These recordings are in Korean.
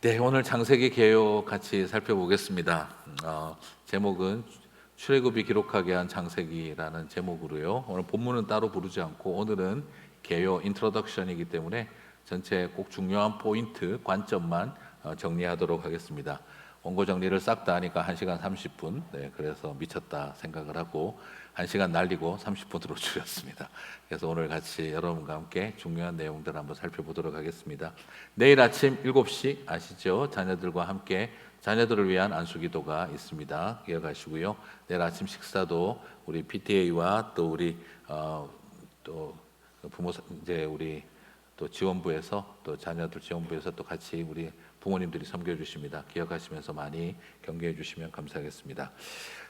네, 오늘 창세기 개요 같이 살펴보겠습니다. 제목은 출애굽이 기록하게 한 창세기라는 제목으로요. 오늘 본문은 따로 부르지 않고 오늘은 개요 인트로덕션이기 때문에 전체 꼭 중요한 포인트, 관점만 정리하도록 하겠습니다. 원고 정리를 싹 다 하니까 1시간 30분. 네, 그래서 미쳤다 생각을 하고 1시간 날리고 30분으로 줄였습니다. 그래서 오늘 같이 여러분과 함께 중요한 내용들 한번 살펴보도록 하겠습니다. 내일 아침 7시 아시죠? 자녀들과 함께 자녀들을 위한 안수기도가 있습니다. 기억하시고요. 내일 아침 식사도 우리 PTA와 또 우리 또 부모 이제 우리 또 지원부에서 또 자녀들 지원부에서 또 같이 우리 부모님들이 섬겨 주십니다. 기억하시면서 많이 경계해 주시면 감사하겠습니다.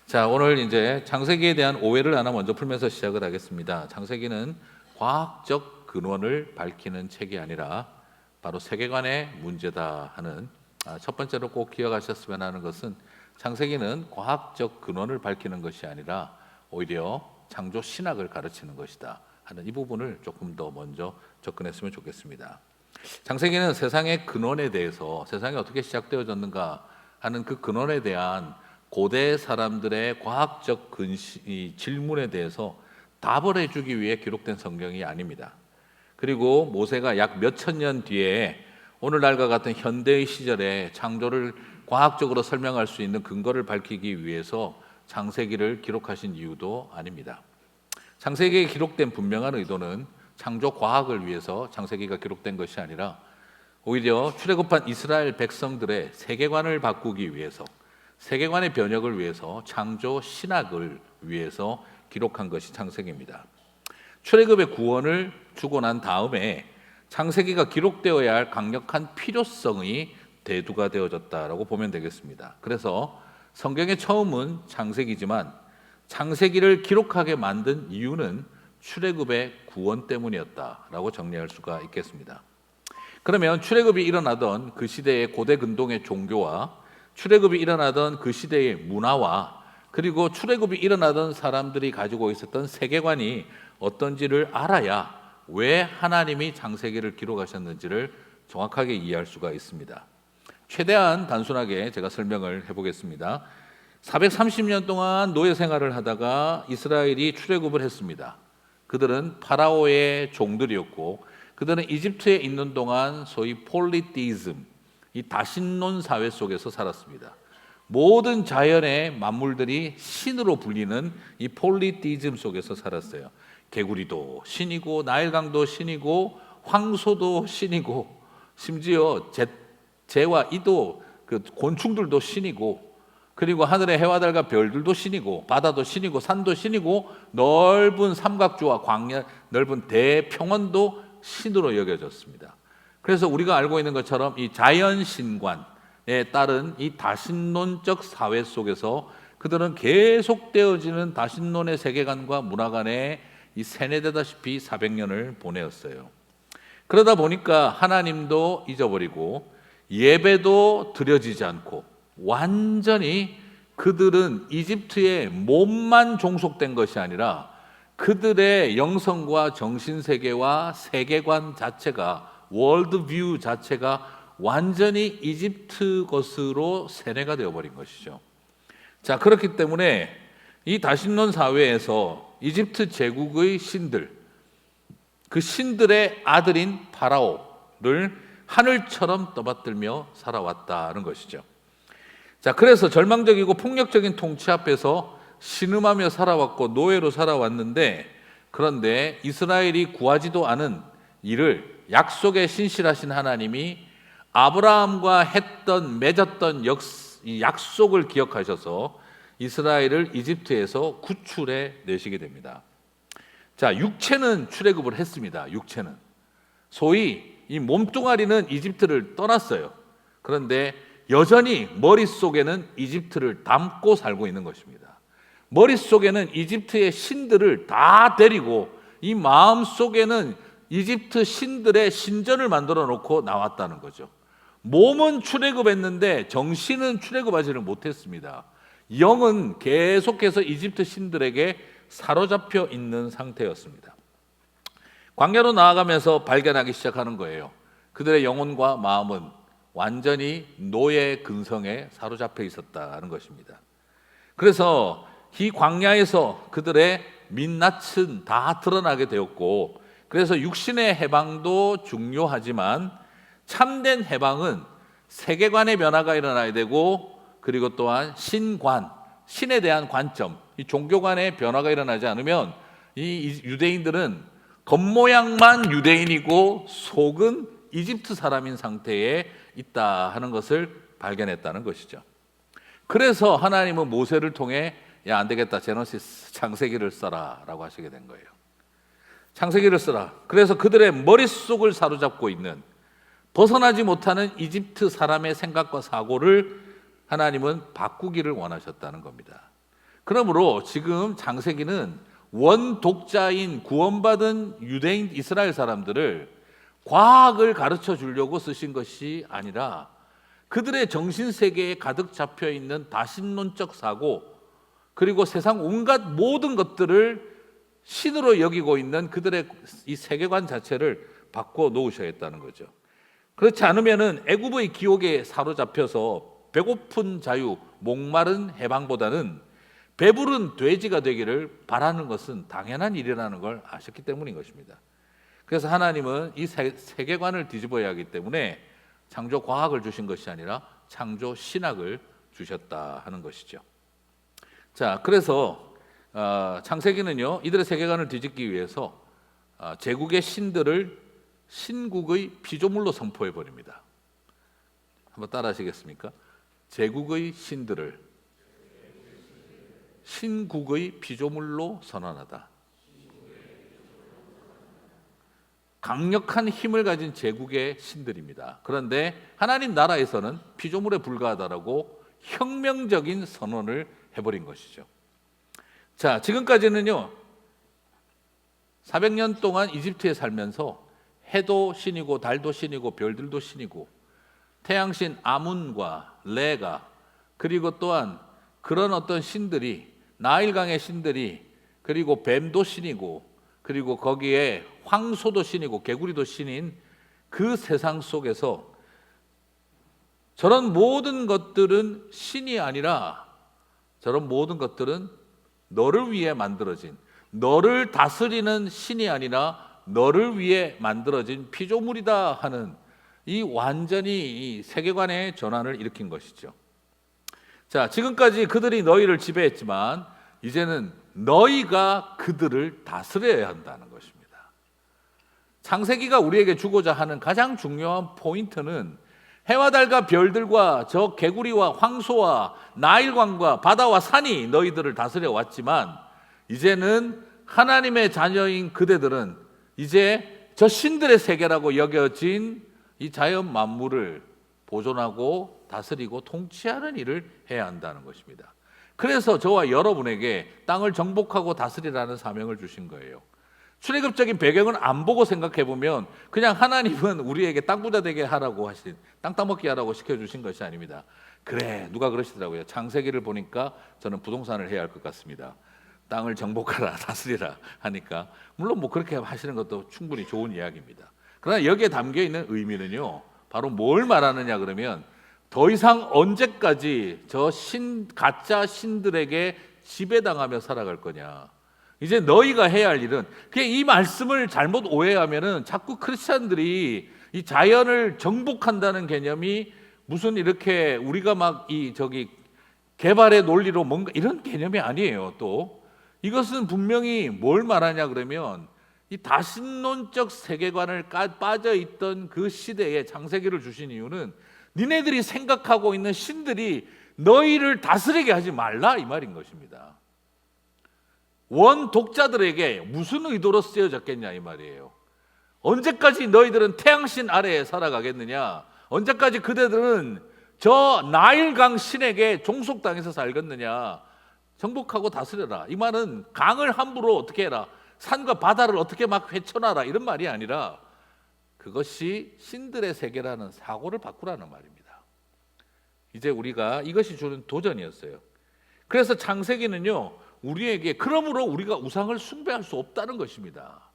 자, 오늘 이제 창세기에 대한 오해를 하나 먼저 풀면서 시작을 하겠습니다. 창세기는 과학적 근원을 밝히는 책이 아니라 바로 세계관의 문제다 하는 첫 번째로 꼭 기억하셨으면 하는 것은 창세기는 과학적 근원을 밝히는 것이 아니라 오히려 창조 신학을 가르치는 것이다 하는 이 부분을 조금 더 먼저 접근했으면 좋겠습니다. 창세기는 세상의 근원에 대해서 세상이 어떻게 시작되어졌는가 하는 그 근원에 대한 고대 사람들의 과학적 질문에 대해서 답을 해주기 위해 기록된 성경이 아닙니다. 그리고 모세가 약 몇천 년 뒤에 오늘날과 같은 현대의 시절에 창조를 과학적으로 설명할 수 있는 근거를 밝히기 위해서 창세기를 기록하신 이유도 아닙니다. 창세기에 기록된 분명한 의도는 창조 과학을 위해서 창세기가 기록된 것이 아니라 오히려 출애굽한 이스라엘 백성들의 세계관을 바꾸기 위해서, 세계관의 변혁을 위해서, 창조 신학을 위해서 기록한 것이 창세기입니다. 출애굽의 구원을 주고 난 다음에 창세기가 기록되어야 할 강력한 필요성이 대두가 되어졌다라고 보면 되겠습니다. 그래서 성경의 처음은 창세기지만 창세기를 기록하게 만든 이유는 출애굽의 구원 때문이었다라고 정리할 수가 있겠습니다. 그러면 출애굽이 일어나던 그 시대의 고대 근동의 종교와 출애굽이 일어나던 그 시대의 문화와 그리고 출애굽이 일어나던 사람들이 가지고 있었던 세계관이 어떤지를 알아야 왜 하나님이 창세기를 기록하셨는지를 정확하게 이해할 수가 있습니다. 최대한 단순하게 제가 설명을 해보겠습니다. 430년 동안 노예 생활을 하다가 이스라엘이 출애굽을 했습니다. 그들은 파라오의 종들이었고 그들은 이집트에 있는 동안 소위 폴리티즘, 이 다신론 사회 속에서 살았습니다. 모든 자연의 만물들이 신으로 불리는 이 폴리티즘 속에서 살았어요. 개구리도 신이고 나일강도 신이고 황소도 신이고 심지어 재와 이도 그 곤충들도 신이고 그리고 하늘의 해와 달과 별들도 신이고 바다도 신이고 산도 신이고 넓은 삼각주와 광야 넓은 대평원도 신으로 여겨졌습니다. 그래서 우리가 알고 있는 것처럼 이 자연신관에 따른 이 다신론적 사회 속에서 그들은 계속되어지는 다신론의 세계관과 문화관에 이 세뇌되다시피 400년을 보내었어요. 그러다 보니까 하나님도 잊어버리고 예배도 드려지지 않고 완전히 그들은 이집트의 몸만 종속된 것이 아니라 그들의 영성과 정신세계와 세계관 자체가 월드뷰 자체가 완전히 이집트 것으로 세뇌가 되어버린 것이죠. 자, 그렇기 때문에 이 다신론 사회에서 이집트 제국의 신들, 그 신들의 아들인 파라오를 하늘처럼 떠받들며 살아왔다는 것이죠. 자, 그래서 절망적이고 폭력적인 통치 앞에서 신음하며 살아왔고 노예로 살아왔는데 그런데 이스라엘이 구하지도 않은 일을 약속에 신실하신 하나님이 아브라함과 맺었던 약속을 기억하셔서 이스라엘을 이집트에서 구출해 내시게 됩니다. 자, 육체는 출애굽을 했습니다. 육체는 소위 이 몸뚱아리는 이집트를 떠났어요. 그런데 여전히 머릿속에는 이집트를 담고 살고 있는 것입니다. 머릿속에는 이집트의 신들을 다 데리고 이 마음속에는 이집트 신들의 신전을 만들어 놓고 나왔다는 거죠. 몸은 출애굽했는데 정신은 출애굽하지를 못했습니다. 영은 계속해서 이집트 신들에게 사로잡혀 있는 상태였습니다. 광야로 나아가면서 발견하기 시작하는 거예요. 그들의 영혼과 마음은 완전히 노예 근성에 사로잡혀 있었다는 것입니다. 그래서 이 광야에서 그들의 민낯은 다 드러나게 되었고, 그래서 육신의 해방도 중요하지만 참된 해방은 세계관의 변화가 일어나야 되고, 그리고 또한 신관, 신에 대한 관점, 이 종교관의 변화가 일어나지 않으면 이 유대인들은 겉모양만 유대인이고 속은 이집트 사람인 상태에 있다 하는 것을 발견했다는 것이죠. 그래서 하나님은 모세를 통해 야, 안 되겠다, 제너시스 창세기를 써라 라고 하시게 된 거예요. 창세기를 써라. 그래서 그들의 머릿속을 사로잡고 있는, 벗어나지 못하는 이집트 사람의 생각과 사고를 하나님은 바꾸기를 원하셨다는 겁니다. 그러므로 지금 창세기는 원독자인 구원받은 유대인 이스라엘 사람들을 과학을 가르쳐 주려고 쓰신 것이 아니라 그들의 정신세계에 가득 잡혀 있는 다신론적 사고, 그리고 세상 온갖 모든 것들을 신으로 여기고 있는 그들의 이 세계관 자체를 바꿔 놓으셔야겠다는 거죠. 그렇지 않으면은 애굽의 기옥에 사로잡혀서 배고픈 자유, 목마른 해방보다는 배부른 돼지가 되기를 바라는 것은 당연한 일이라는 걸 아셨기 때문인 것입니다. 그래서 하나님은 이 세계관을 뒤집어야 하기 때문에 창조 과학을 주신 것이 아니라 창조 신학을 주셨다 하는 것이죠. 자, 그래서 창세기는요, 이들의 세계관을 뒤집기 위해서 제국의 신들을 신국의 피조물로 선포해 버립니다. 한번 따라하시겠습니까? 제국의 신들을 신국의 피조물로 선언하다. 강력한 힘을 가진 제국의 신들입니다. 그런데 하나님 나라에서는 피조물에 불과하다라고 혁명적인 선언을 해버린 것이죠. 자, 지금까지는요 400년 동안 이집트에 살면서 해도 신이고 달도 신이고 별들도 신이고 태양신 아문과 레가, 그리고 또한 그런 어떤 신들이, 나일강의 신들이, 그리고 뱀도 신이고, 그리고 거기에 황소도 신이고 개구리도 신인 그 세상 속에서 저런 모든 것들은 신이 아니라, 저런 모든 것들은 너를 위해 만들어진, 너를 다스리는 신이 아니라 너를 위해 만들어진 피조물이다 하는 이 완전히 이 세계관의 전환을 일으킨 것이죠. 자, 지금까지 그들이 너희를 지배했지만 이제는 너희가 그들을 다스려야 한다는 것입니다. 창세기가 우리에게 주고자 하는 가장 중요한 포인트는 해와 달과 별들과 저 개구리와 황소와 나일강과 바다와 산이 너희들을 다스려 왔지만, 이제는 하나님의 자녀인 그대들은 이제 저 신들의 세계라고 여겨진 이 자연 만물을 보존하고 다스리고 통치하는 일을 해야 한다는 것입니다. 그래서 저와 여러분에게 땅을 정복하고 다스리라는 사명을 주신 거예요. 출애굽적인 배경을 안 보고 생각해 보면 그냥 하나님은 우리에게 땅 부자 되게 하라고 하신, 땅 따먹게 하라고 시켜주신 것이 아닙니다. 그래, 누가 그러시더라고요. 창세기를 보니까 저는 부동산을 해야 할 것 같습니다. 땅을 정복하라, 다스리라 하니까 물론 뭐 그렇게 하시는 것도 충분히 좋은 이야기입니다. 그러나 여기에 담겨 있는 의미는요, 바로 뭘 말하느냐 그러면 더 이상 언제까지 저 가짜 신들에게 지배당하며 살아갈 거냐. 이제 너희가 해야 할 일은, 그냥 이 말씀을 잘못 오해하면은 자꾸 크리스찬들이 이 자연을 정복한다는 개념이 무슨 이렇게 우리가 막 개발의 논리로 뭔가 이런 개념이 아니에요. 또 이것은 분명히 뭘 말하냐 그러면 이 다신론적 세계관을 빠져 있던 그 시대에 창세기를 주신 이유는 니네들이 생각하고 있는 신들이 너희를 다스리게 하지 말라 이 말인 것입니다. 원 독자들에게 무슨 의도로 쓰여졌겠냐 이 말이에요. 언제까지 너희들은 태양신 아래에 살아가겠느냐? 언제까지 그대들은 저 나일강 신에게 종속당해서 살겠느냐? 정복하고 다스려라. 이 말은 강을 함부로 어떻게 해라, 산과 바다를 어떻게 막 헤쳐나라 이런 말이 아니라 그것이 신들의 세계라는 사고를 바꾸라는 말입니다. 이제 우리가 이것이 주는 도전이었어요. 그래서 창세기는요 우리에게, 그러므로 우리가 우상을 숭배할 수 없다는 것입니다.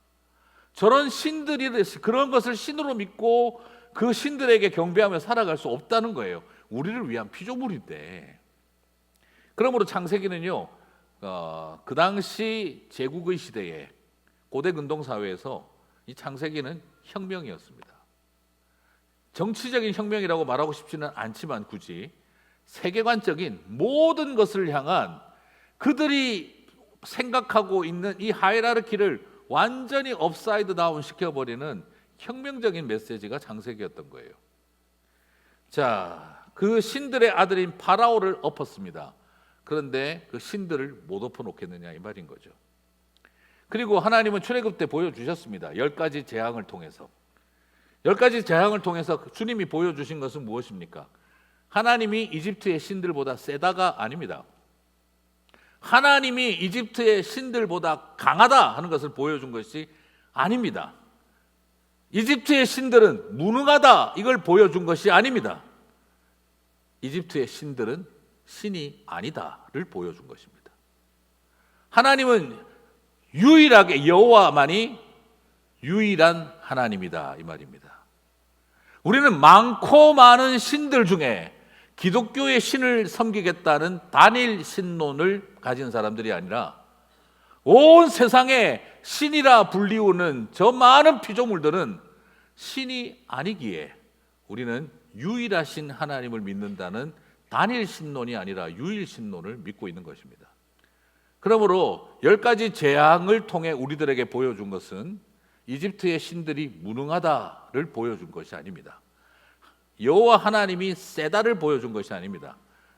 저런 신들이 그런 것을 신으로 믿고 그 신들에게 경배하며 살아갈 수 없다는 거예요. 우리를 위한 피조물인데. 그러므로 창세기는요, 그 당시 제국의 시대에 고대 근동 사회에서 이 창세기는 혁명이었습니다. 정치적인 혁명이라고 말하고 싶지는 않지만 굳이 세계관적인 모든 것을 향한 그들이 생각하고 있는 이 하이라르키를 완전히 업사이드 다운 시켜버리는 혁명적인 메시지가 창세기였던 거예요. 자, 그 신들의 아들인 파라오를 엎었습니다. 그런데 그 신들을 못 엎어놓겠느냐 이 말인 거죠. 그리고 하나님은 출애굽 때 보여주셨습니다. 10가지 재앙을 통해서. 10가지 재앙을 통해서 주님이 보여주신 것은 무엇입니까? 하나님이 이집트의 신들보다 세다가 아닙니다. 하나님이 이집트의 신들보다 강하다 하는 것을 보여준 것이 아닙니다. 이집트의 신들은 무능하다 이걸 보여준 것이 아닙니다. 이집트의 신들은 신이 아니다를 보여준 것입니다. 하나님은 유일하게 여호와만이 유일한 하나님이다 이 말입니다. 우리는 많고 많은 신들 중에 기독교의 신을 섬기겠다는 단일 신론을 가진 사람들이 아니라 온 세상에 신이라 불리우는 저 많은 피조물들은 신이 아니기에 우리는 유일하신 하나님을 믿는다는 단일 신론이 아니라 유일 신론을 믿고 있는 것입니다. 그러므로 10가지 재앙을 통해 우리들에게 보여준 것은 이집트의 신들이 무능하다를 보여준 것이 아닙니다. 여호와 하나님이 세다를 보여준 것이 아닙니다.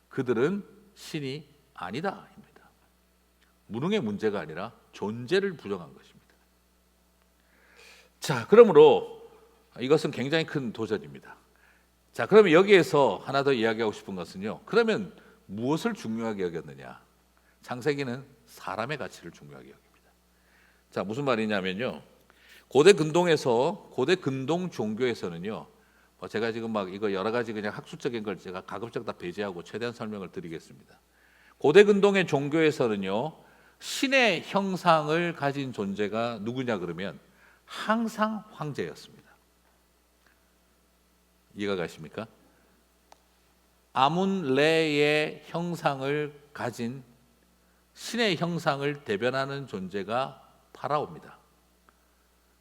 그들은 신이 아니다입니다. 무능의 문제가 아니라 존재를 부정한 것입니다. 자, 그러므로 이것은 굉장히 큰 도전입니다. 자, 그러면 여기에서 하나 더 이야기하고 싶은 것은요, 그러면 무엇을 중요하게 여겼느냐? 창세기는 사람의 가치를 중요하게 여깁니다. 자, 무슨 말이냐면요, 고대 근동 종교에서는요, 제가 지금 막 이거 여러 가지 그냥 학술적인 걸 제가 가급적 다 배제하고 최대한 설명을 드리겠습니다. 고대 근동의 종교에서는요, 신의 형상을 가진 존재가 누구냐 그러면 항상 황제였습니다. 이해가 가십니까? 아문레의 형상을 가진 신의 형상을 대변하는 존재가 파라오입니다.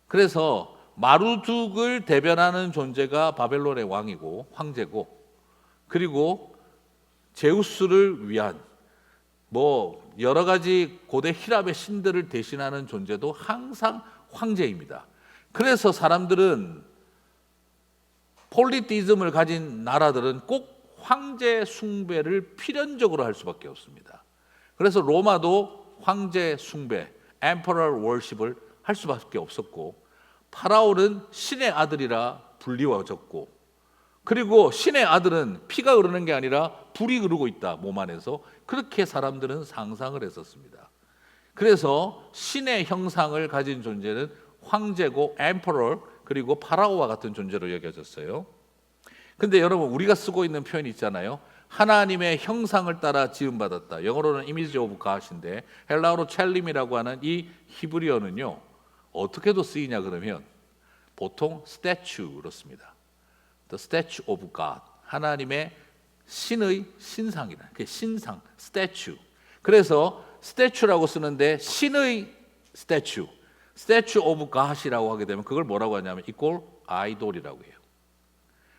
그래서 마루둑을 대변하는 존재가 바벨론의 왕이고 황제고, 그리고 제우스를 위한 여러 가지 고대 히랍의 신들을 대신하는 존재도 항상 황제입니다. 그래서 사람들은 폴리티즘을 가진 나라들은 꼭 황제 숭배를 필연적으로 할 수밖에 없습니다. 그래서 로마도 황제 숭배, Emperor worship을 할 수밖에 없었고, 파라오는 신의 아들이라 불리워졌고, 그리고 신의 아들은 피가 흐르는 게 아니라 불이 흐르고 있다 몸 안에서, 그렇게 사람들은 상상을 했었습니다. 그래서 신의 형상을 가진 존재는 황제고 Emperor, 그리고 파라오와 같은 존재로 여겨졌어요. 근데 여러분, 우리가 쓰고 있는 표현이 있잖아요. 하나님의 형상을 따라 지음받았다. 영어로는 image of God인데 헬라어로 첼림이라고 하는 이 히브리어는요, 어떻게도 쓰이냐 그러면 보통 statue로 씁니다. The statue of God, 하나님의 신의 신상이다. 그 신상, statue. 그래서 statue라고 쓰는데 신의 statue, statue of God이라고 하게 되면 그걸 뭐라고 하냐면 equal idol이라고 해요.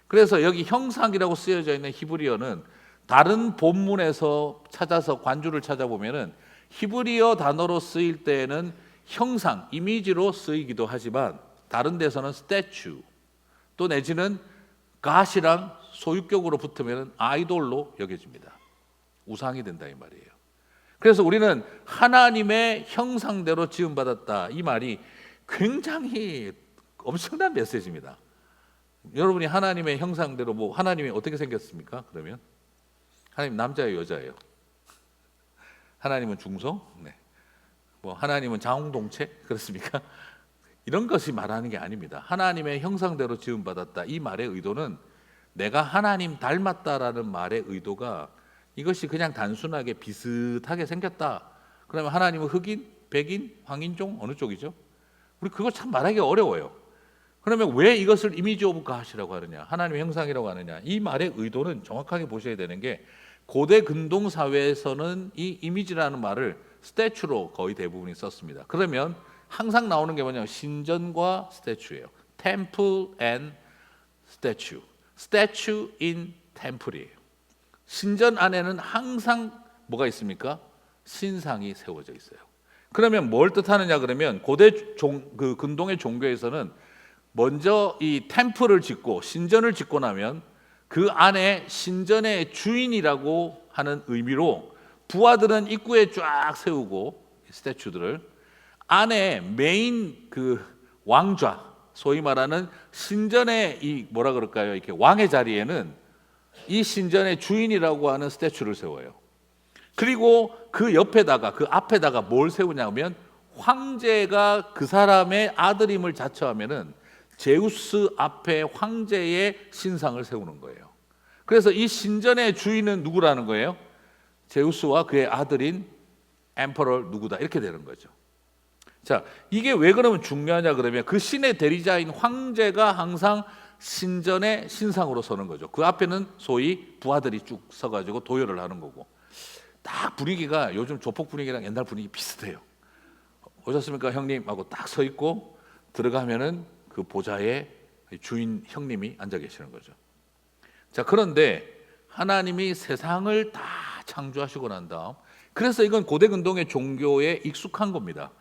그래서 여기 형상이라고 쓰여져 있는 히브리어는 다른 본문에서 찾아서 관주를 찾아보면은 히브리어 단어로 쓰일 때에는 형상, 이미지로 쓰이기도 하지만 다른 데서는 스태츄 또 내지는 갓이랑 소유격으로 붙으면 아이돌로 여겨집니다. 우상이 된다 이 말이에요. 그래서 우리는 하나님의 형상대로 지음받았다 이 말이 굉장히 엄청난 메시지입니다. 여러분이 하나님의 형상대로 하나님이 어떻게 생겼습니까? 그러면 하나님 남자예요, 여자예요? 하나님은 중성? 네. 하나님은 자웅동체? 그렇습니까? 이런 것이 말하는 게 아닙니다. 하나님의 형상대로 지음받았다 이 말의 의도는 내가 하나님 닮았다라는 말의 의도가 이것이 그냥 단순하게 비슷하게 생겼다. 그러면 하나님은 흑인, 백인, 황인종 어느 쪽이죠? 우리 그거 참 말하기 어려워요. 그러면 왜 이것을 이미지 오브 갓이라고 하느냐, 하나님의 형상이라고 하느냐, 이 말의 의도는 정확하게 보셔야 되는 게, 고대 근동 사회에서는 이 이미지라는 말을 스태츄로 거의 대부분이 썼습니다. 그러면 항상 나오는 게 뭐냐면 신전과 스태츄예요. Temple and statue. Statue in temple이에요. 신전 안에는 항상 뭐가 있습니까? 신상이 세워져 있어요. 그러면 뭘 뜻하느냐 그러면, 고대 근동의 종교에서는 먼저 이 템플을 짓고 신전을 짓고 나면 그 안에 신전의 주인이라고 하는 의미로 부하들은 입구에 쫙 세우고, 스태츄들을 안에 메인 그 왕좌, 소위 말하는 신전의 이 뭐라 그럴까요? 이렇게 왕의 자리에는 이 신전의 주인이라고 하는 스태츄를 세워요. 그리고 그 옆에다가, 그 앞에다가 뭘 세우냐면, 황제가 그 사람의 아들임을 자처하면은 제우스 앞에 황제의 신상을 세우는 거예요. 그래서 이 신전의 주인은 누구라는 거예요? 제우스와 그의 아들인 엠퍼럴 누구다, 이렇게 되는 거죠. 자, 이게 왜 그러면 중요하냐 그러면, 그 신의 대리자인 황제가 항상 신전의 신상으로 서는 거죠. 그 앞에는 소위 부하들이 쭉 서가지고 도열을 하는 거고, 딱 분위기가 요즘 조폭 분위기랑 옛날 분위기 비슷해요. 오셨습니까 형님 하고 딱 서 있고, 들어가면은 그 보좌에 주인 형님이 앉아 계시는 거죠. 자, 그런데 하나님이 세상을 다 창조하시고 난 다음, 그래서 이건 고대 근동의 종교에 익숙한 겁니다.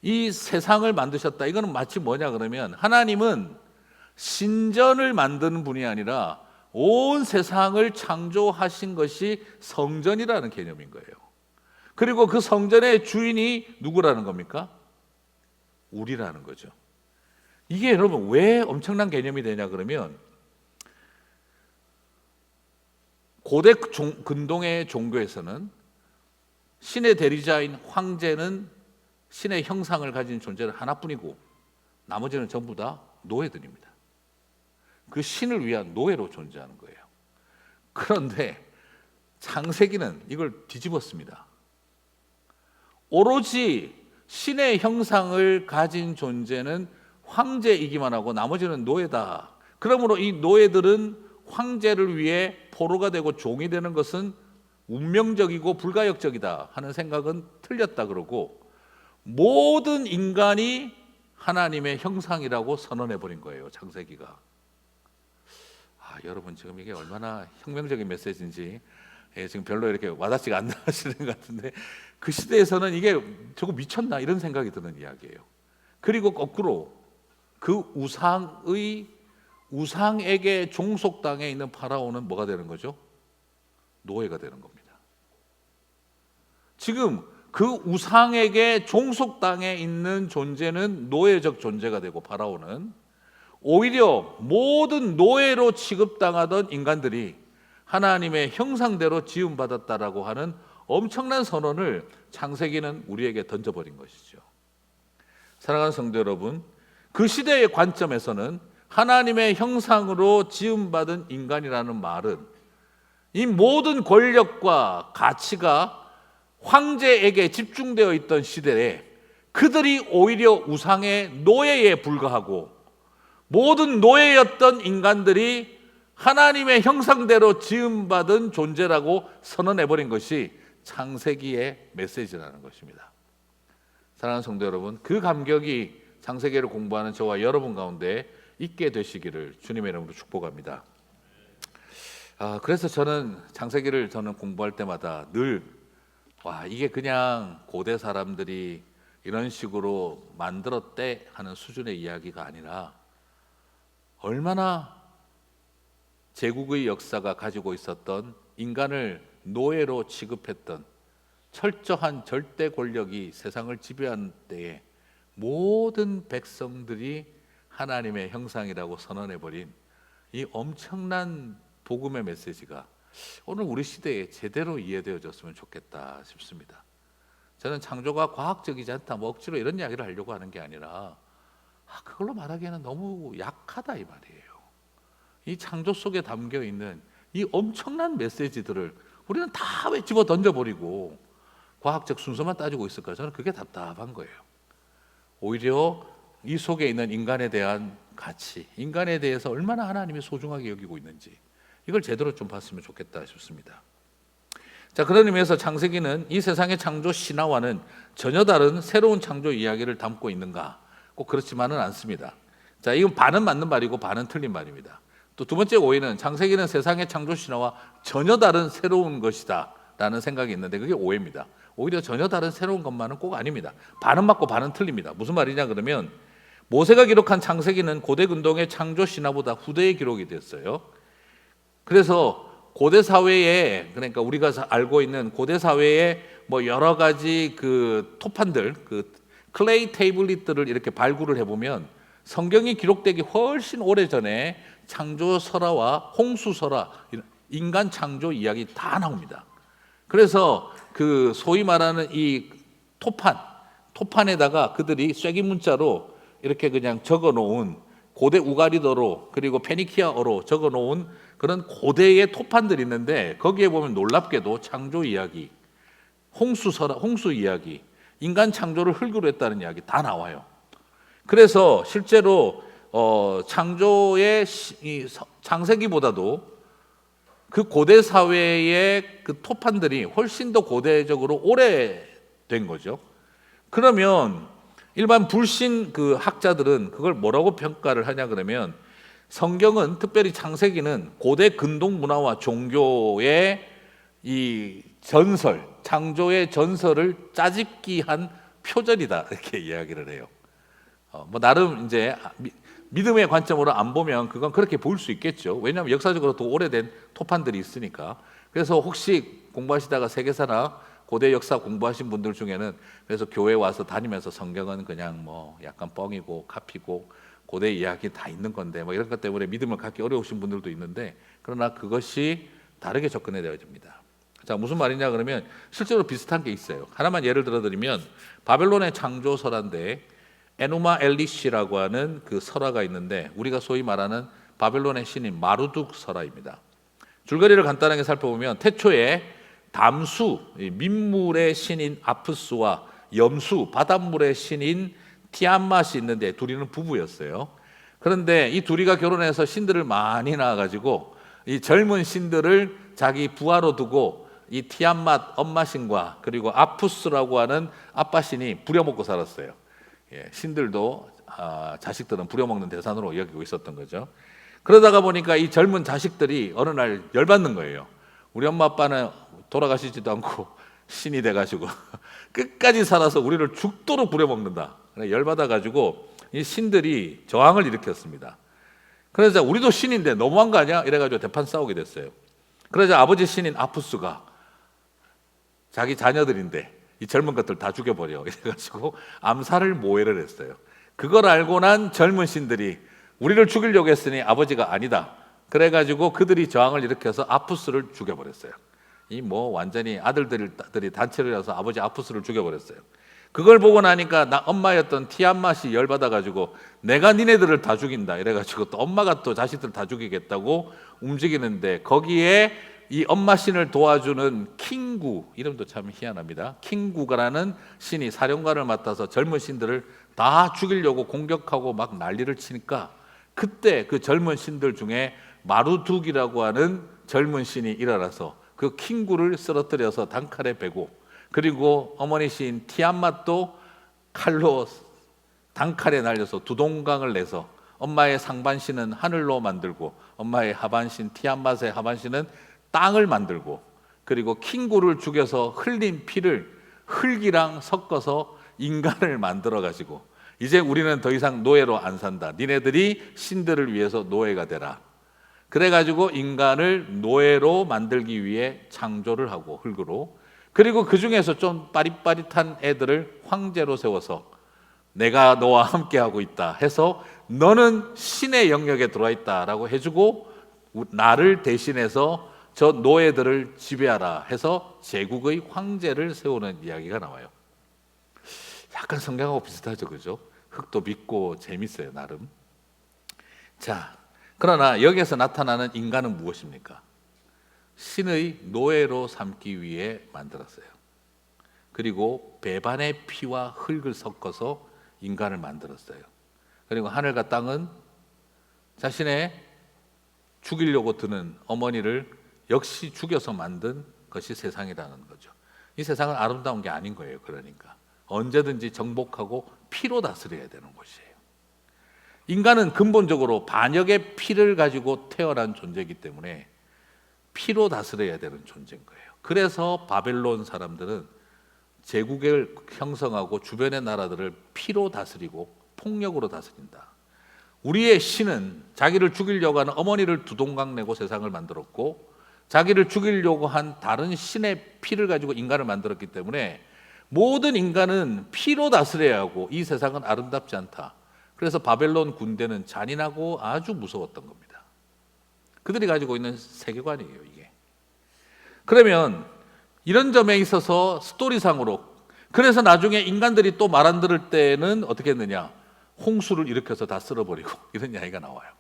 이 세상을 만드셨다, 이거는 마치 뭐냐 그러면, 하나님은 신전을 만드는 분이 아니라 온 세상을 창조하신 것이 성전이라는 개념인 거예요. 그리고 그 성전의 주인이 누구라는 겁니까? 우리라는 거죠. 이게 여러분 왜 엄청난 개념이 되냐 그러면, 고대 근동의 종교에서는 신의 대리자인 황제는 신의 형상을 가진 존재는 하나뿐이고, 나머지는 전부 다 노예들입니다. 그 신을 위한 노예로 존재하는 거예요. 그런데 창세기는 이걸 뒤집었습니다. 오로지 신의 형상을 가진 존재는 황제이기만 하고 나머지는 노예다. 그러므로 이 노예들은 황제를 위해 포로가 되고 종이 되는 것은 운명적이고 불가역적이다 하는 생각은 틀렸다 그러고, 모든 인간이 하나님의 형상이라고 선언해버린 거예요, 창세기가. 여러분 지금 이게 얼마나 혁명적인 메시지인지 지금 별로 이렇게 와닿지가 않나 하시는 것 같은데, 그 시대에서는 이게 저거 미쳤나 이런 생각이 드는 이야기예요. 그리고 거꾸로 그 우상에게 종속당해 있는 파라오는 뭐가 되는 거죠? 노예가 되는 겁니다. 지금 그 우상에게 종속당해 있는 존재는 노예적 존재가 되고, 파라오는 오히려 모든 노예로 취급당하던 인간들이 하나님의 형상대로 지음받았다라고 하는 엄청난 선언을 창세기는 우리에게 던져버린 것이죠. 사랑하는 성도 여러분, 그 시대의 관점에서는 하나님의 형상으로 지음받은 인간이라는 말은 이 모든 권력과 가치가 황제에게 집중되어 있던 시대에 그들이 오히려 우상의 노예에 불과하고, 모든 노예였던 인간들이 하나님의 형상대로 지음받은 존재라고 선언해버린 것이 창세기의 메시지라는 것입니다. 사랑하는 성도 여러분, 그 감격이 창세기를 공부하는 저와 여러분 가운데 있게 되시기를 주님의 이름으로 축복합니다. 그래서 저는 창세기를 공부할 때마다 늘 이게 그냥 고대 사람들이 이런 식으로 만들었대 하는 수준의 이야기가 아니라, 얼마나 제국의 역사가 가지고 있었던 인간을 노예로 취급했던 철저한 절대 권력이 세상을 지배한 때에 모든 백성들이 하나님의 형상이라고 선언해버린 이 엄청난 복음의 메시지가 오늘 우리 시대에 제대로 이해되어졌으면 좋겠다 싶습니다. 저는 창조가 과학적이지 않다, 억지로 이런 이야기를 하려고 하는 게 아니라, 그걸로 말하기에는 너무 약하다 이 말이에요. 이 창조 속에 담겨 있는 이 엄청난 메시지들을 우리는 다 왜 집어 던져버리고 과학적 순서만 따지고 있을까? 저는 그게 답답한 거예요. 오히려 이 속에 있는 인간에 대한 가치, 인간에 대해서 얼마나 하나님이 소중하게 여기고 있는지 이걸 제대로 좀 봤으면 좋겠다 싶습니다. 자, 그런 의미에서 창세기는 이 세상의 창조 신화와는 전혀 다른 새로운 창조 이야기를 담고 있는가? 꼭 그렇지만은 않습니다. 자, 이건 반은 맞는 말이고 반은 틀린 말입니다. 또 두 번째 오해는 창세기는 세상의 창조 신화와 전혀 다른 새로운 것이다 라는 생각이 있는데 그게 오해입니다. 오히려 전혀 다른 새로운 것만은 꼭 아닙니다. 반은 맞고 반은 틀립니다. 무슨 말이냐 그러면 모세가 기록한 창세기는 고대 근동의 창조 신화보다 후대의 기록이 됐어요. 그래서 고대 사회에, 그러니까 우리가 알고 있는 고대 사회에 뭐 여러 가지 그 토판들, 그 클레이 테이블릿들을 이렇게 발굴을 해보면 성경이 기록되기 훨씬 오래 전에 창조 설화와 홍수 설화, 인간 창조 이야기 다 나옵니다. 그래서 그 소위 말하는 이 토판에다가 그들이 쐐기 문자로 이렇게 그냥 적어 놓은 고대 우가리더로 그리고 페니키아어로 적어 놓은 그런 고대의 토판들이 있는데 거기에 보면 놀랍게도 창조 이야기, 홍수 이야기, 인간 창조를 흙으로 했다는 이야기 다 나와요. 그래서 실제로 창조의 창세기보다도 그 고대 사회의 그 토판들이 훨씬 더 고대적으로 오래된 거죠. 그러면 일반 불신 그 학자들은 그걸 뭐라고 평가를 하냐 그러면 성경은 특별히 창세기는 고대 근동 문화와 종교의 이 전설, 창조의 전설을 짜집기한 표절이다 이렇게 이야기를 해요. 뭐 나름 이제 믿음의 관점으로 안 보면 그건 그렇게 보일 수 있겠죠. 왜냐하면 역사적으로 더 오래된 토판들이 있으니까. 그래서 혹시 공부하시다가 세계사나 고대 역사 공부하신 분들 중에는 그래서 교회 와서 다니면서 성경은 그냥 뭐 약간 뻥이고 카피고 고대 이야기 다 있는 건데 뭐 이런 것 때문에 믿음을 갖기 어려우신 분들도 있는데 그러나 그것이 다르게 접근해야 됩니다. 자, 무슨 말이냐 그러면 실제로 비슷한 게 있어요. 하나만 예를 들어드리면 바벨론의 창조 설화인데 에누마 엘리시라고 하는 그 설화가 있는데 우리가 소위 말하는 바벨론의 신인 마루둑 설화입니다. 줄거리를 간단하게 살펴보면 태초에 담수, 민물의 신인 아프스와 염수, 바닷물의 신인 티암맛이 있는데 둘이는 부부였어요. 그런데 이 둘이가 결혼해서 신들을 많이 낳아가지고 이 젊은 신들을 자기 부하로 두고 이 티암맛 엄마신과 그리고 아푸스라고 하는 아빠신이 부려먹고 살았어요. 신들도 자식들은 부려먹는 대상으로 여기고 있었던 거죠. 그러다가 보니까 이 젊은 자식들이 어느 날 열받는 거예요. 우리 엄마 아빠는 돌아가시지도 않고 신이 돼가지고 끝까지 살아서 우리를 죽도록 부려먹는다. 열받아가지고 이 신들이 저항을 일으켰습니다. 그래서 우리도 신인데 너무한 거 아니야? 이래가지고 대판 싸우게 됐어요. 그러자 아버지 신인 아푸스가 자기 자녀들인데 이 젊은 것들 다 죽여버려 이래가지고 암살을 모해를 했어요. 그걸 알고 난 젊은 신들이 우리를 죽이려고 했으니 아버지가 아니다. 그래가지고 그들이 저항을 일으켜서 아푸스를 죽여버렸어요. 이 뭐 완전히 아들들이 단체를 해서 아버지 아푸스를 죽여버렸어요. 그걸 보고 나니까 나 엄마였던 티암맛이 열받아가지고 내가 니네들을 다 죽인다 이래가지고 또 엄마가 또 자식들 다 죽이겠다고 움직이는데 거기에 이 엄마 신을 도와주는 킹구, 이름도 참 희한합니다. 킹구가라는 신이 사령관을 맡아서 젊은 신들을 다 죽이려고 공격하고 막 난리를 치니까 그때 그 젊은 신들 중에 마루둑이라고 하는 젊은 신이 일어나서 그 킹구를 쓰러뜨려서 단칼에 베고 그리고 어머니 신 티암맛도 칼로 단칼에 날려서 두 동강을 내서 엄마의 상반신은 하늘로 만들고 엄마의 하반신 티암맛의 하반신은 땅을 만들고 그리고 킹구를 죽여서 흘린 피를 흙이랑 섞어서 인간을 만들어 가지고 이제 우리는 더 이상 노예로 안 산다. 니네들이 신들을 위해서 노예가 되라. 그래가지고 인간을 노예로 만들기 위해 창조를 하고 흙으로 그리고 그 중에서 좀 빠릿빠릿한 애들을 황제로 세워서 내가 너와 함께하고 있다 해서 너는 신의 영역에 들어와 있다라고 해주고 나를 대신해서 저 노예들을 지배하라 해서 제국의 황제를 세우는 이야기가 나와요. 약간 성경하고 비슷하죠, 그죠? 흙도 믿고 재밌어요, 나름. 자, 그러나 여기에서 나타나는 인간은 무엇입니까? 신의 노예로 삼기 위해 만들었어요. 그리고 배반의 피와 흙을 섞어서 인간을 만들었어요. 그리고 하늘과 땅은 자신의 죽이려고 드는 어머니를 역시 죽여서 만든 것이 세상이라는 거죠. 이 세상은 아름다운 게 아닌 거예요. 그러니까 언제든지 정복하고 피로 다스려야 되는 곳이에요. 인간은 근본적으로 반역의 피를 가지고 태어난 존재이기 때문에 피로 다스려야 되는 존재인 거예요. 그래서 바벨론 사람들은 제국을 형성하고 주변의 나라들을 피로 다스리고 폭력으로 다스린다. 우리의 신은 자기를 죽이려고 하는 어머니를 두동강 내고 세상을 만들었고, 자기를 죽이려고 한 다른 신의 피를 가지고 인간을 만들었기 때문에 모든 인간은 피로 다스려야 하고 이 세상은 아름답지 않다. 그래서 바벨론 군대는 잔인하고 아주 무서웠던 겁니다. 그들이 가지고 있는 세계관이에요, 이게. 그러면 이런 점에 있어서 스토리상으로, 그래서 나중에 인간들이 또 말 안 들을 때는 어떻게 했느냐, 홍수를 일으켜서 다 쓸어버리고 이런 이야기가 나와요.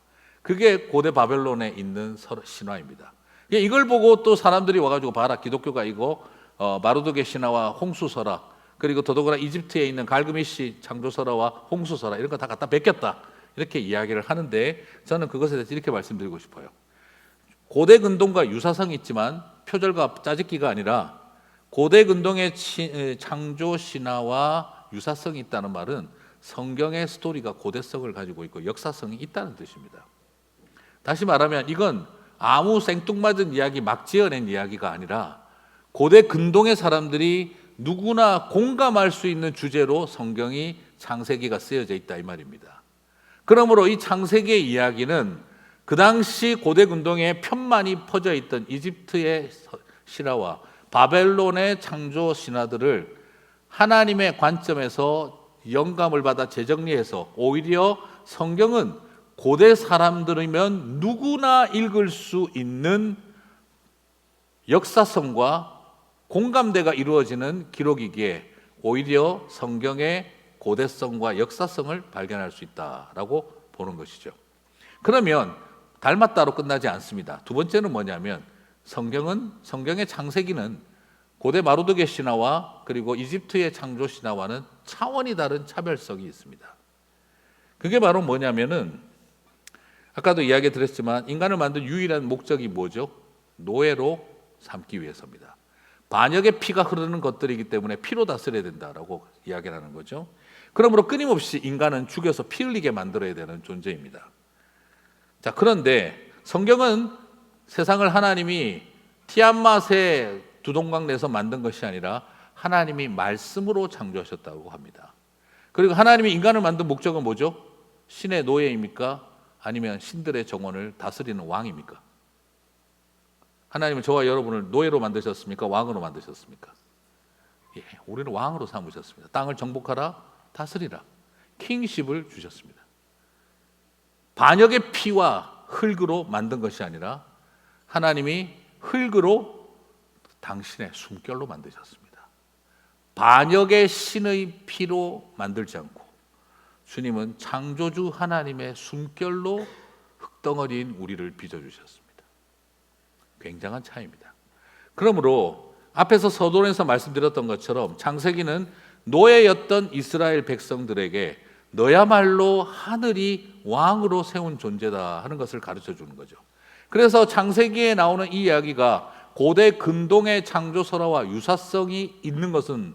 그게 고대 바벨론에 있는 신화입니다. 이걸 보고 또 사람들이 와가지고 봐라, 기독교가 이거 마르두게 신화와 홍수설화, 그리고 더더구나 이집트에 있는 갈그미시 창조설화와 홍수설화 이런 거 다 갖다 베꼈다, 이렇게 이야기를 하는데, 저는 그것에 대해서 이렇게 말씀드리고 싶어요. 고대 근동과 유사성이 있지만 표절과 짜집기가 아니라 고대 근동의 창조 신화와 유사성이 있다는 말은 성경의 스토리가 고대성을 가지고 있고 역사성이 있다는 뜻입니다. 다시 말하면 이건 아무 생뚱맞은 이야기 막 지어낸 이야기가 아니라 고대 근동의 사람들이 누구나 공감할 수 있는 주제로 성경이 창세기가 쓰여져 있다, 이 말입니다. 그러므로 이 창세기의 이야기는 그 당시 고대 근동에 편만이 퍼져 있던 이집트의 신화와 바벨론의 창조 신화들을 하나님의 관점에서 영감을 받아 재정리해서, 오히려 성경은 고대 사람들이면 누구나 읽을 수 있는 역사성과 공감대가 이루어지는 기록이기에 오히려 성경의 고대성과 역사성을 발견할 수 있다라고 보는 것이죠. 그러면 닮았다로 끝나지 않습니다. 두 번째는 뭐냐면, 성경의 창세기는 고대 마르두게 신화와 그리고 이집트의 창조 신화와는 차원이 다른 차별성이 있습니다. 그게 바로 뭐냐면은, 아까도 이야기 드렸지만 인간을 만든 유일한 목적이 뭐죠? 노예로 삼기 위해서입니다. 반역의 피가 흐르는 것들이기 때문에 피로 다스려야 된다라고 이야기를 하는 거죠. 그러므로 끊임없이 인간은 죽여서 피 흘리게 만들어야 되는 존재입니다. 자, 그런데 성경은 세상을 하나님이 티암맛에 두동강 내서 만든 것이 아니라 하나님이 말씀으로 창조하셨다고 합니다. 그리고 하나님이 인간을 만든 목적은 뭐죠? 신의 노예입니까? 아니면 신들의 정원을 다스리는 왕입니까? 하나님은 저와 여러분을 노예로 만드셨습니까? 왕으로 만드셨습니까? 예, 우리는 왕으로 삼으셨습니다. 땅을 정복하라, 다스리라, 킹십을 주셨습니다. 반역의 피와 흙으로 만든 것이 아니라 하나님이 흙으로 당신의 숨결로 만드셨습니다. 반역의 신의 피로 만들지 않고 주님은 창조주 하나님의 숨결로 흙덩어리인 우리를 빚어주셨습니다. 굉장한 차이입니다. 그러므로 앞에서 서론에서 말씀드렸던 것처럼 창세기는 노예였던 이스라엘 백성들에게 너야말로 하늘이 왕으로 세운 존재다 하는 것을 가르쳐 주는 거죠. 그래서 창세기에 나오는 이 이야기가 고대 근동의 창조 설화와 유사성이 있는 것은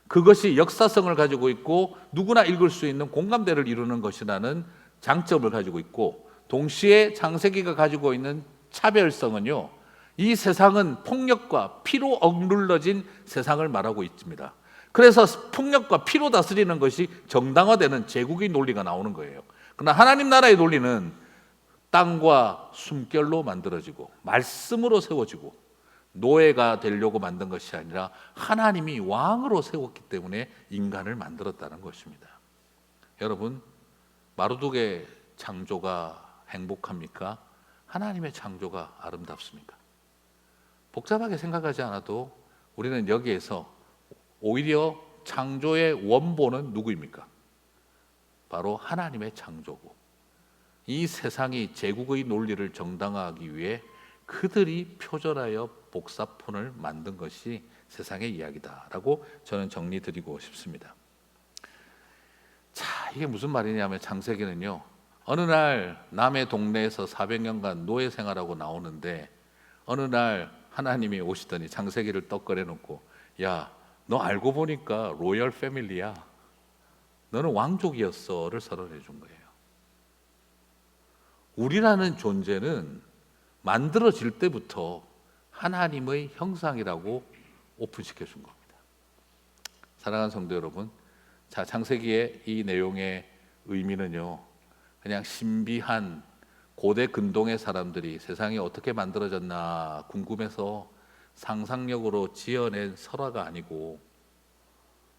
그것이 역사성을 가지고 있고 누구나 읽을 수 있는 공감대를 이루는 것이라는 장점을 가지고 있고, 동시에 창세기가 가지고 있는 차별성은요, 이 세상은 폭력과 피로 억눌러진 세상을 말하고 있습니다. 그래서 폭력과 피로 다스리는 것이 정당화되는 제국의 논리가 나오는 거예요. 그러나 하나님 나라의 논리는 땅과 숨결로 만들어지고 말씀으로 세워지고 노예가 되려고 만든 것이 아니라 하나님이 왕으로 세웠기 때문에 인간을 만들었다는 것입니다. 여러분, 마르두게 창조가 행복합니까? 하나님의 창조가 아름답습니까? 복잡하게 생각하지 않아도 우리는 여기에서 오히려 창조의 원본은 누구입니까? 바로 하나님의 창조고, 이 세상이 제국의 논리를 정당화하기 위해 그들이 표절하여 복사폰을 만든 것이 세상의 이야기다라고 저는 정리드리고 싶습니다. 자, 이게 무슨 말이냐면 창세기는요, 어느 날 남의 동네에서 400년간 노예 생활하고 나오는데 어느 날 하나님이 오시더니 창세기를 떡거려 놓고, 야, 너 알고 보니까 로열 패밀리야, 너는 왕족이었어를 선언해 준 거예요. 우리라는 존재는 만들어질 때부터 하나님의 형상이라고 오픈시켜 준 겁니다. 사랑하는 성도 여러분, 자, 창세기의 이 내용의 의미는요, 그냥 신비한 고대 근동의 사람들이 세상이 어떻게 만들어졌나 궁금해서 상상력으로 지어낸 설화가 아니고,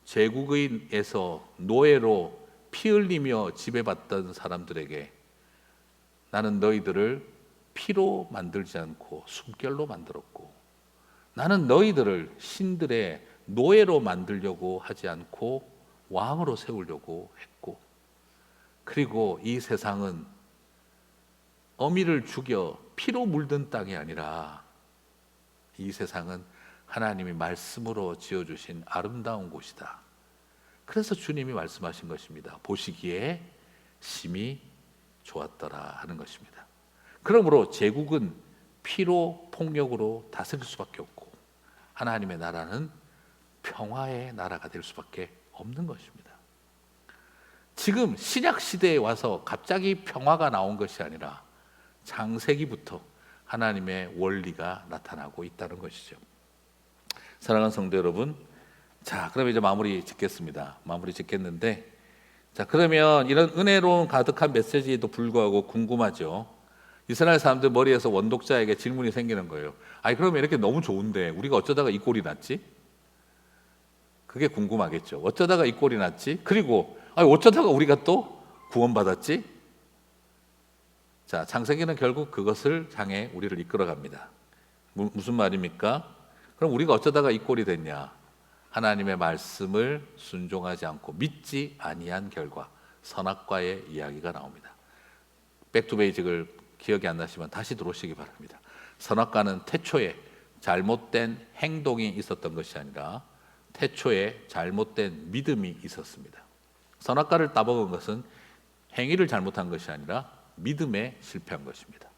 제국인에서 노예로 피 흘리며 지배받던 사람들에게 나는 너희들을 피로 만들지 않고 숨결로 만들었고, 나는 너희들을 신들의 노예로 만들려고 하지 않고 왕으로 세우려고 했고, 그리고 이 세상은 어미를 죽여 피로 물든 땅이 아니라 이 세상은 하나님이 말씀으로 지어주신 아름다운 곳이다. 그래서 주님이 말씀하신 것입니다. 보시기에 심히 좋았더라 하는 것입니다. 그러므로 제국은 피로 폭력으로 다스릴 수밖에 없고, 하나님의 나라는 평화의 나라가 될 수밖에 없는 것입니다. 지금 신약 시대에 와서 갑자기 평화가 나온 것이 아니라 창세기부터 하나님의 원리가 나타나고 있다는 것이죠. 사랑하는 성도 여러분, 자, 그럼 이제 마무리 짓겠습니다. 마무리 짓겠는데, 자, 그러면 이런 은혜로운 가득한 메시지에도 불구하고 궁금하죠. 이스라엘 사람들 머리에서 원독자에게 질문이 생기는 거예요. 아니, 그러면 이렇게 너무 좋은데 우리가 어쩌다가 이 꼴이 났지? 그게 궁금하겠죠. 어쩌다가 이 꼴이 났지? 그리고 아니, 어쩌다가 우리가 또 구원받았지? 자, 창세기는 결국 그것을 향해 우리를 이끌어갑니다. 무슨 말입니까? 그럼 우리가 어쩌다가 이 꼴이 됐냐? 하나님의 말씀을 순종하지 않고 믿지 아니한 결과, 선악과의 이야기가 나옵니다. 백투베이직을 기억이 안 나시면 다시 들어오시기 바랍니다. 선악과는 태초에 잘못된 행동이 있었던 것이 아니라 태초에 잘못된 믿음이 있었습니다. 선악과를 따먹은 것은 행위를 잘못한 것이 아니라 믿음에 실패한 것입니다.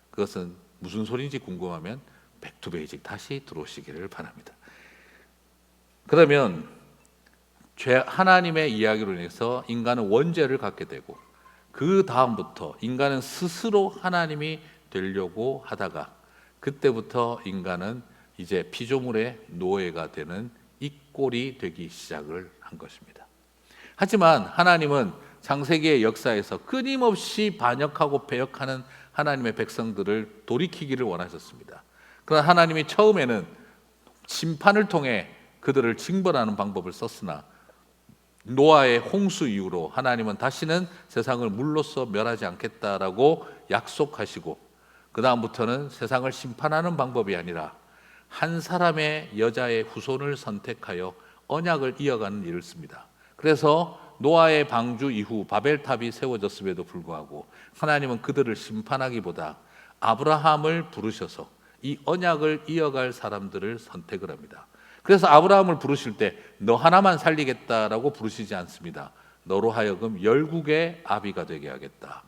그것은 무슨 소리인지 궁금하면 백투베이직 다시 들어오시기를 바랍니다. 그러면 하나님의 이야기로 인해서 인간은 원죄를 갖게 되고, 그 다음부터 인간은 스스로 하나님이 되려고 하다가 그때부터 인간은 이제 피조물의 노예가 되는 이 꼴이 되기 시작을 한 것입니다. 하지만 하나님은 창세기의 역사에서 끊임없이 반역하고 배역하는 하나님의 백성들을 돌이키기를 원하셨습니다. 그러나 하나님이 처음에는 심판을 통해 그들을 징벌하는 방법을 썼으나 노아의 홍수 이후로 하나님은 다시는 세상을 물로써 멸하지 않겠다라고 약속하시고, 그 다음부터는 세상을 심판하는 방법이 아니라 한 사람의 여자의 후손을 선택하여 언약을 이어가는 일을 씁니다. 그래서 노아의 방주 이후 바벨탑이 세워졌음에도 불구하고 하나님은 그들을 심판하기보다 아브라함을 부르셔서 이 언약을 이어갈 사람들을 선택을 합니다. 그래서 아브라함을 부르실 때 너 하나만 살리겠다라고 부르시지 않습니다. 너로 하여금 열국의 아비가 되게 하겠다.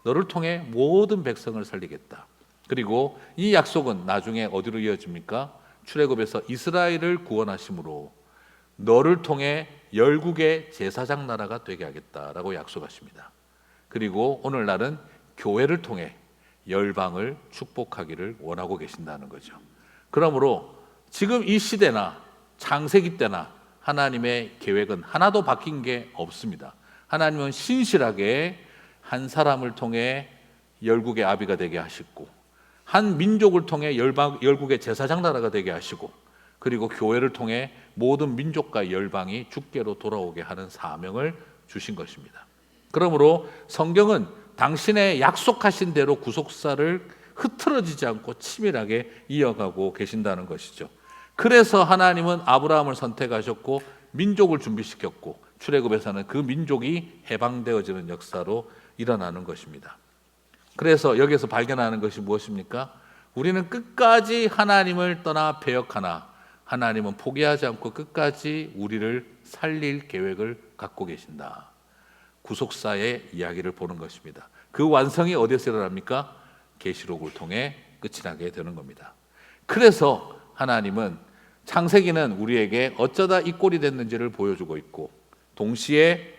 너를 통해 모든 백성을 살리겠다. 그리고 이 약속은 나중에 어디로 이어집니까? 출애굽에서 이스라엘을 구원하심으로 너를 통해 열국의 제사장 나라가 되게 하겠다라고 약속하십니다. 그리고 오늘날은 교회를 통해 열방을 축복하기를 원하고 계신다는 거죠. 그러므로 지금 이 시대나 창세기 때나 하나님의 계획은 하나도 바뀐 게 없습니다. 하나님은 신실하게 한 사람을 통해 열국의 아비가 되게 하시고, 한 민족을 통해 열국의 제사장 나라가 되게 하시고, 그리고 교회를 통해 모든 민족과 열방이 주께로 돌아오게 하는 사명을 주신 것입니다. 그러므로 성경은 당신의 약속하신 대로 구속사를 흐트러지지 않고 치밀하게 이어가고 계신다는 것이죠. 그래서 하나님은 아브라함을 선택하셨고 민족을 준비시켰고, 출애굽에서는 그 민족이 해방되어지는 역사로 일어나는 것입니다. 그래서 여기에서 발견하는 것이 무엇입니까? 우리는 끝까지 하나님을 떠나 배역하나 하나님은 포기하지 않고 끝까지 우리를 살릴 계획을 갖고 계신다. 구속사의 이야기를 보는 것입니다. 그 완성이 어디에서 일어납니까? 계시록을 통해 끝이 나게 되는 겁니다. 그래서 하나님은 창세기는 우리에게 어쩌다 이 꼴이 됐는지를 보여주고 있고, 동시에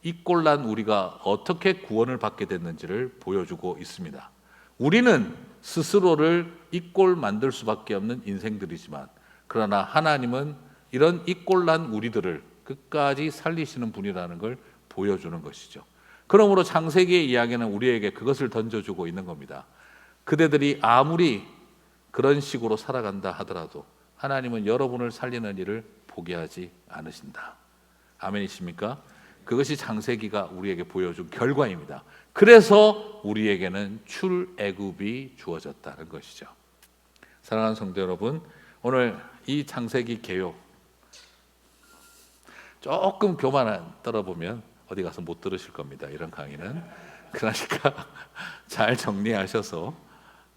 이 꼴난 우리가 어떻게 구원을 받게 됐는지를 보여주고 있습니다. 우리는 스스로를 이 꼴 만들 수밖에 없는 인생들이지만, 그러나 하나님은 이런 이 꼴난 우리들을 끝까지 살리시는 분이라는 걸 보여주는 것이죠. 그러므로 창세기의 이야기는 우리에게 그것을 던져주고 있는 겁니다. 그대들이 아무리 그런 식으로 살아간다 하더라도 하나님은 여러분을 살리는 일을 포기하지 않으신다. 아멘이십니까? 그것이 창세기가 우리에게 보여준 결과입니다. 그래서 우리에게는 출애굽이 주어졌다는 것이죠. 사랑하는 성도 여러분, 오늘 이 창세기 개요 조금 교만 떨어보면 어디 가서 못 들으실 겁니다. 이런 강의는. 그러니까 잘 정리하셔서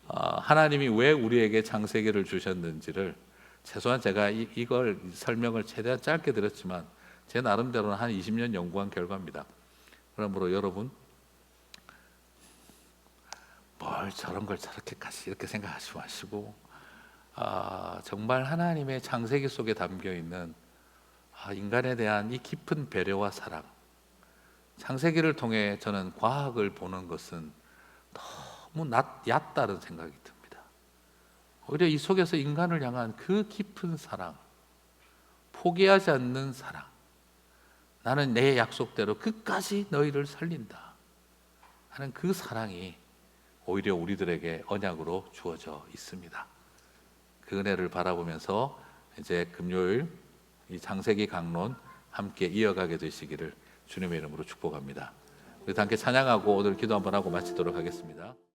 하나님이 왜 우리에게 창세기를 주셨는지를, 최소한 제가 이걸 설명을 최대한 짧게 드렸지만 제 나름대로는 한 20년 연구한 결과입니다. 그러므로 여러분, 뭘 저런 걸 저렇게까지 이렇게 생각하지 마시고, 정말 하나님의 창세기 속에 담겨 있는 인간에 대한 이 깊은 배려와 사랑, 창세기를 통해 저는 과학을 보는 것은 너무 얕다는 생각이 듭니다. 오히려 이 속에서 인간을 향한 그 깊은 사랑, 포기하지 않는 사랑, 나는 내 약속대로 끝까지 너희를 살린다 하는 그 사랑이 오히려 우리들에게 언약으로 주어져 있습니다. 그 은혜를 바라보면서 이제 금요일 이 창세기 강론 함께 이어가게 되시기를 주님의 이름으로 축복합니다. 우리 함께 찬양하고 오늘 기도 한번 하고 마치도록 하겠습니다.